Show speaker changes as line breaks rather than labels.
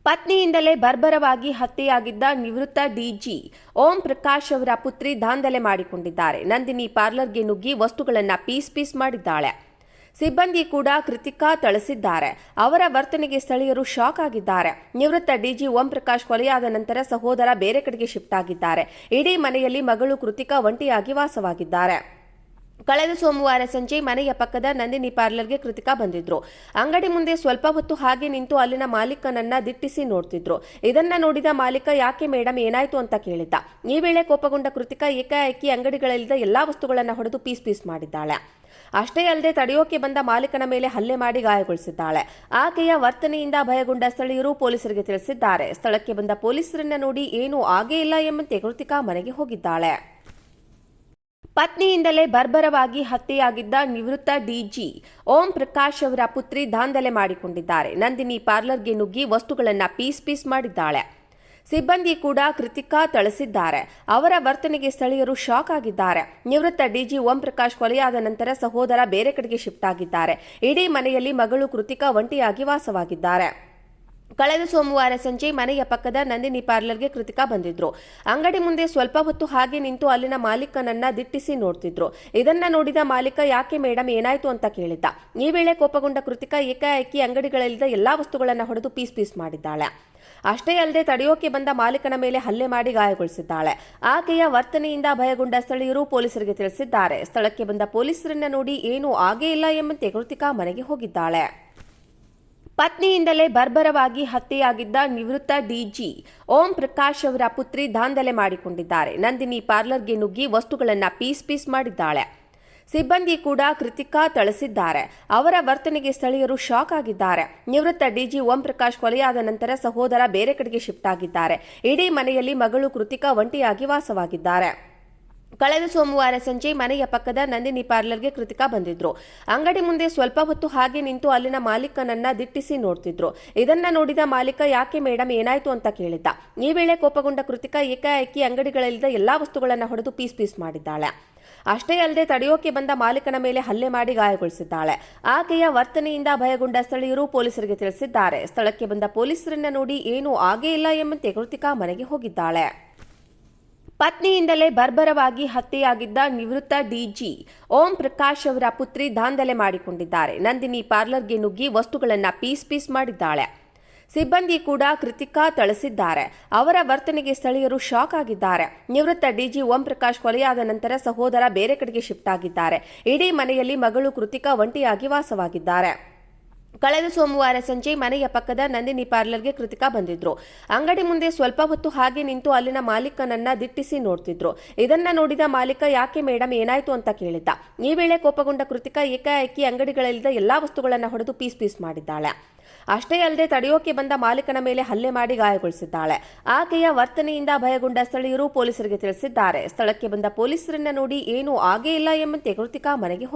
ಪತ್ನಿಯಿಂದಲೇ ಬರ್ಬರವಾಗಿ ಹತ್ಯೆಯಾಗಿದ್ದ ನಿವೃತ್ತ ಡಿಜಿ ಓಂ ಪ್ರಕಾಶ್ ಅವರ ಪುತ್ರಿ ದಾಂಧಲೆ ಮಾಡಿಕೊಂಡಿದ್ದಾರೆ. ನಂದಿನಿ ಪಾರ್ಲರ್ಗೆ ನುಗ್ಗಿ ವಸ್ತುಗಳನ್ನು ಪೀಸ್ ಮಾಡಿದ್ದಾಳೆ. ಸಿಬ್ಬಂದಿ ಕೂಡ ಕೃತಿಕಾ ಥಳಿಸಿದ್ದಾರೆ. ಅವರ ವರ್ತನೆಗೆ ಸ್ಥಳೀಯರು ಶಾಕ್ ಆಗಿದ್ದಾರೆ. ನಿವೃತ್ತ ಡಿಜಿ ಓಂ ಪ್ರಕಾಶ್ ಕೊಲೆಯಾದ ನಂತರ ಸಹೋದರ ಬೇರೆ ಕಡೆಗೆ ಶಿಫ್ಟ್ ಆಗಿದ್ದಾರೆ. ಇಡೀ ಮನೆಯಲ್ಲಿ ಮಗಳು ಕೃತಿಕಾ ಒಂಟಿಯಾಗಿ ವಾಸವಾಗಿದ್ದಾರೆ. ಕಳೆದ ಸೋಮವಾರ ಸಂಜೆ ಮನೆಯ ಪಕ್ಕದ ನಂದಿನಿ ಪಾರ್ಲರ್ಗೆ ಕೃತಿಕಾ ಬಂದಿದ್ರು. ಅಂಗಡಿ ಮುಂದೆ ಸ್ವಲ್ಪ ಹೊತ್ತು ಹಾಗೆ ನಿಂತು ಅಲ್ಲಿನ ಮಾಲೀಕನನ್ನ ದಿಟ್ಟಿಸಿ ನೋಡ್ತಿದ್ರು. ಇದನ್ನ ನೋಡಿದ ಮಾಲೀಕ, ಯಾಕೆ ಮೇಡಮ್, ಏನಾಯ್ತು ಅಂತ ಕೇಳಿದ್ದ. ಈ ವೇಳೆ ಕೋಪಗೊಂಡ ಕೃತಿಕಾ ಏಕಾಏಕಿ ಅಂಗಡಿಗಳಲ್ಲಿದ್ದ ಎಲ್ಲಾ ವಸ್ತುಗಳನ್ನು ಹೊಡೆದು ಪೀಸ್ ಮಾಡಿದ್ದಾಳೆ. ಅಷ್ಟೇ ಅಲ್ಲದೆ ತಡೆಯೋಕೆ ಬಂದ ಮಾಲೀಕನ ಮೇಲೆ ಹಲ್ಲೆ ಮಾಡಿ ಗಾಯಗೊಳಿಸಿದ್ದಾಳೆ. ಆಕೆಯ ವರ್ತನೆಯಿಂದ ಭಯಗೊಂಡ ಸ್ಥಳೀಯರು ಪೊಲೀಸರಿಗೆ ತಿಳಿಸಿದ್ದಾರೆ. ಸ್ಥಳಕ್ಕೆ ಬಂದ ಪೊಲೀಸರನ್ನ ನೋಡಿ ಏನೂ ಆಗೇ ಇಲ್ಲ ಎಂಬಂತೆ ಕೃತಿಕಾ ಮನೆಗೆ ಹೋಗಿದ್ದಾಳೆ. ಪತ್ನಿಯಿಂದಲೇ ಬರ್ಬರವಾಗಿ ಹತ್ಯೆಯಾಗಿದ್ದ ನಿವೃತ್ತ ಡಿಜಿ ಓಂ ಪ್ರಕಾಶ್ ಅವರ ಪುತ್ರಿ ದಾಂಧಲೆ ಮಾಡಿಕೊಂಡಿದ್ದಾರೆ. ನಂದಿನಿ ಪಾರ್ಲರ್ಗೆ ನುಗ್ಗಿ ವಸ್ತುಗಳನ್ನು ಪೀಸ್ ಮಾಡಿದ್ದಾಳೆ. ಸಿಬ್ಬಂದಿ ಕೂಡ ಕೃತಿಕಾ ಥಳಿಸಿದ್ದಾರೆ. ಅವರ ವರ್ತನೆಗೆ ಸ್ಥಳೀಯರು ಶಾಕ್ ಆಗಿದ್ದಾರೆ. ನಿವೃತ್ತ ಡಿಜಿ ಓಂ ಪ್ರಕಾಶ್ ಕೊಲೆಯಾದ ನಂತರ ಸಹೋದರ ಬೇರೆ ಕಡೆಗೆ ಶಿಫ್ಟ್ ಆಗಿದ್ದಾರೆ. ಇಡೀ ಮನೆಯಲ್ಲಿ ಮಗಳು ಕೃತಿಕಾ ಒಂಟಿಯಾಗಿ ವಾಸವಾಗಿದ್ದಾರೆ. ಕಳೆದ ಸೋಮವಾರ ಸಂಜೆ ಮನೆಯ ಪಕ್ಕದ ನಂದಿನಿ ಪಾರ್ಲರ್ಗೆ ಕೃತಿಕಾ ಬಂದಿದ್ರು. ಅಂಗಡಿ ಮುಂದೆ ಸ್ವಲ್ಪ ಹೊತ್ತು ಹಾಗೆ ನಿಂತು ಅಲ್ಲಿನ ಮಾಲೀಕನನ್ನ ದಿಟ್ಟಿಸಿ ನೋಡ್ತಿದ್ರು. ಇದನ್ನ ನೋಡಿದ ಮಾಲೀಕ, ಯಾಕೆ ಮೇಡಮ್, ಏನಾಯ್ತು ಅಂತ ಕೇಳಿದ್ದ. ಈ ವೇಳೆ ಕೋಪಗೊಂಡ ಕೃತಿಕಾ ಏಕಾಏಕಿ ಅಂಗಡಿಗಳಲ್ಲಿದ್ದ ಎಲ್ಲಾ ವಸ್ತುಗಳನ್ನು ಹೊಡೆದು ಪೀಸ್ ಮಾಡಿದ್ದಾಳೆ. ಅಷ್ಟೇ ಅಲ್ಲದೆ ತಡೆಯೋಕೆ ಬಂದ ಮಾಲೀಕನ ಮೇಲೆ ಹಲ್ಲೆ ಮಾಡಿ ಗಾಯಗೊಳಿಸಿದ್ದಾಳೆ. ಆಕೆಯ ವರ್ತನೆಯಿಂದ ಭಯಗೊಂಡ ಸ್ಥಳೀಯರು ಪೊಲೀಸರಿಗೆ ತಿಳಿಸಿದ್ದಾರೆ. ಸ್ಥಳಕ್ಕೆ ಬಂದ ಪೊಲೀಸರನ್ನ ನೋಡಿ ಏನೂ ಆಗೇ ಇಲ್ಲ ಎಂಬಂತೆ ಕೃತಿಕಾ ಮನೆಗೆ ಹೋಗಿದ್ದಾಳೆ. ಪತ್ನಿಯಿಂದಲೇ ಬರ್ಬರವಾಗಿ ಹತ್ಯೆಯಾಗಿದ್ದ ನಿವೃತ್ತ ಡಿಜಿ ಓಂ ಪ್ರಕಾಶ್ ಅವರ ಪುತ್ರಿ ದಾಂಧಲೆ ಮಾಡಿಕೊಂಡಿದ್ದಾರೆ. ನಂದಿನಿ ಪಾರ್ಲರ್ಗೆ ನುಗ್ಗಿ ವಸ್ತುಗಳನ್ನು ಪೀಸ್ ಮಾಡಿದ್ದಾಳೆ. ಸಿಬ್ಬಂದಿ ಕೂಡ ಕೃತಿಕಾ ಥಳಿಸಿದ್ದಾರೆ. ಅವರ ವರ್ತನೆಗೆ ಸ್ಥಳೀಯರು ಶಾಕ್ ಆಗಿದ್ದಾರೆ. ನಿವೃತ್ತ ಡಿಜಿ ಓಂ ಪ್ರಕಾಶ್ ಕೊಲೆಯಾದ ನಂತರ ಸಹೋದರ ಬೇರೆ ಕಡೆಗೆ ಶಿಫ್ಟ್ ಆಗಿದ್ದಾರೆ. ಇಡೀ ಮನೆಯಲ್ಲಿ ಮಗಳು ಕೃತಿಕಾ ಒಂಟಿಯಾಗಿ ವಾಸವಾಗಿದ್ದಾರೆ. ಕಳೆದ ಸೋಮವಾರ ಸಂಜೆ ಮನೆಯ ಪಕ್ಕದ ನಂದಿನಿ ಪಾರ್ಲರ್ಗೆ ಕೃತಿಕಾ ಬಂದಿದ್ರು. ಅಂಗಡಿ ಮುಂದೆ ಸ್ವಲ್ಪ ಹೊತ್ತು ಹಾಗೆ ನಿಂತು ಅಲ್ಲಿನ ಮಾಲೀಕನನ್ನ ದಿಟ್ಟಿಸಿ ನೋಡ್ತಿದ್ರು. ಇದನ್ನ ನೋಡಿದ ಮಾಲೀಕ, ಯಾಕೆ ಮೇಡಮ್, ಏನಾಯ್ತು ಅಂತ ಕೇಳಿದ್ದ. ಈ ವೇಳೆ ಕೋಪಗೊಂಡ ಕೃತಿಕಾ ಏಕಾಏಕಿ ಅಂಗಡಿಗಳಲ್ಲಿದ್ದ ಎಲ್ಲಾ ವಸ್ತುಗಳನ್ನು ಹೊಡೆದು ಪೀಸ್ ಮಾಡಿದ್ದಾಳೆ. ಅಷ್ಟೇ ಅಲ್ಲದೆ ತಡೆಯೋಕೆ ಬಂದ ಮಾಲೀಕನ ಮೇಲೆ ಹಲ್ಲೆ ಮಾಡಿ ಗಾಯಗೊಳಿಸಿದ್ದಾಳೆ. ಆಕೆಯ ವರ್ತನೆಯಿಂದ ಭಯಗೊಂಡ ಸ್ಥಳೀಯರು ಪೊಲೀಸರಿಗೆ ತಿಳಿಸಿದ್ದಾರೆ. ಸ್ಥಳಕ್ಕೆ ಬಂದ ಪೊಲೀಸರನ್ನ ನೋಡಿ ಏನೂ ಆಗೇ ಇಲ್ಲ ಎಂಬಂತೆ ಕೃತಿಕಾ ಮನೆಗೆ ಹೋಗಿದ್ದಾಳೆ. ಪತ್ನಿಯಿಂದಲೇ ಬರ್ಬರವಾಗಿ ಹತ್ಯೆಯಾಗಿದ್ದ ನಿವೃತ್ತ ಡಿಜಿ ಓಂ ಪ್ರಕಾಶ್ ಅವರ ಪುತ್ರಿ ದಾಂಧಲೆ ಮಾಡಿಕೊಂಡಿದ್ದಾರೆ. ನಂದಿನಿ ಪಾರ್ಲರ್ಗೆ ನುಗ್ಗಿ ವಸ್ತುಗಳನ್ನು ಪೀಸ್ ಮಾಡಿದ್ದಾಳೆ. ಸಿಬ್ಬಂದಿ ಕೂಡ ಕೃತಿಕಾ ಥಳಿಸಿದ್ದಾರೆ. ಅವರ ವರ್ತನೆಗೆ ಸ್ಥಳೀಯರು ಶಾಕ್ ಆಗಿದ್ದಾರೆ. ನಿವೃತ್ತ ಡಿಜಿ ಓಂ ಪ್ರಕಾಶ್ ಕೊಲೆಯಾದ ನಂತರ ಸಹೋದರ ಬೇರೆ ಕಡೆಗೆ ಶಿಫ್ಟ್ ಆಗಿದ್ದಾರೆ. ಇಡೀ ಮನೆಯಲ್ಲಿ ಮಗಳು ಕೃತಿಕಾ ಒಂಟಿಯಾಗಿ ವಾಸವಾಗಿದ್ದಾರೆ. ಕಳೆದ ಸೋಮವಾರ ಸಂಜೆ ಮನೆಯ ಪಕ್ಕದ ನಂದಿನಿ ಪಾರ್ಲರ್ಗೆ ಕೃತಿಕಾ ಬಂದಿದ್ರು. ಅಂಗಡಿ ಮುಂದೆ ಸ್ವಲ್ಪ ಹೊತ್ತು ಹಾಗೆ ನಿಂತು ಅಲ್ಲಿನ ಮಾಲೀಕನನ್ನ ದಿಟ್ಟಿಸಿ ನೋಡ್ತಿದ್ರು. ಇದನ್ನ ನೋಡಿದ ಮಾಲೀಕ, ಯಾಕೆ ಮೇಡಮ್, ಏನಾಯ್ತು ಅಂತ ಕೇಳಿದ್ದ. ಈ ವೇಳೆ ಕೋಪಗೊಂಡ ಕೃತಿಕಾ ಏಕಾಏಕಿ ಅಂಗಡಿಗಳಲ್ಲಿದ್ದ ಎಲ್ಲಾ ವಸ್ತುಗಳನ್ನು ಹೊಡೆದು ಪೀಸ್ ಮಾಡಿದ್ದಾಳೆ. ಅಷ್ಟೇ ಅಲ್ಲದೆ ತಡೆಯೋಕೆ ಬಂದ ಮಾಲೀಕನ ಮೇಲೆ ಹಲ್ಲೆ ಮಾಡಿ ಗಾಯಗೊಳಿಸಿದ್ದಾಳೆ. ಆಕೆಯ ವರ್ತನೆಯಿಂದ ಭಯಗೊಂಡ ಸ್ಥಳೀಯರು ಪೊಲೀಸರಿಗೆ ತಿಳಿಸಿದ್ದಾರೆ. ಸ್ಥಳಕ್ಕೆ ಬಂದ ಪೊಲೀಸರನ್ನ ನೋಡಿ ಏನೂ ಆಗೇ ಇಲ್ಲ ಎಂಬಂತೆ ಕೃತಿಕಾ ಮನೆಗೆ ಹೋಗಿದ್ದಾಳೆ.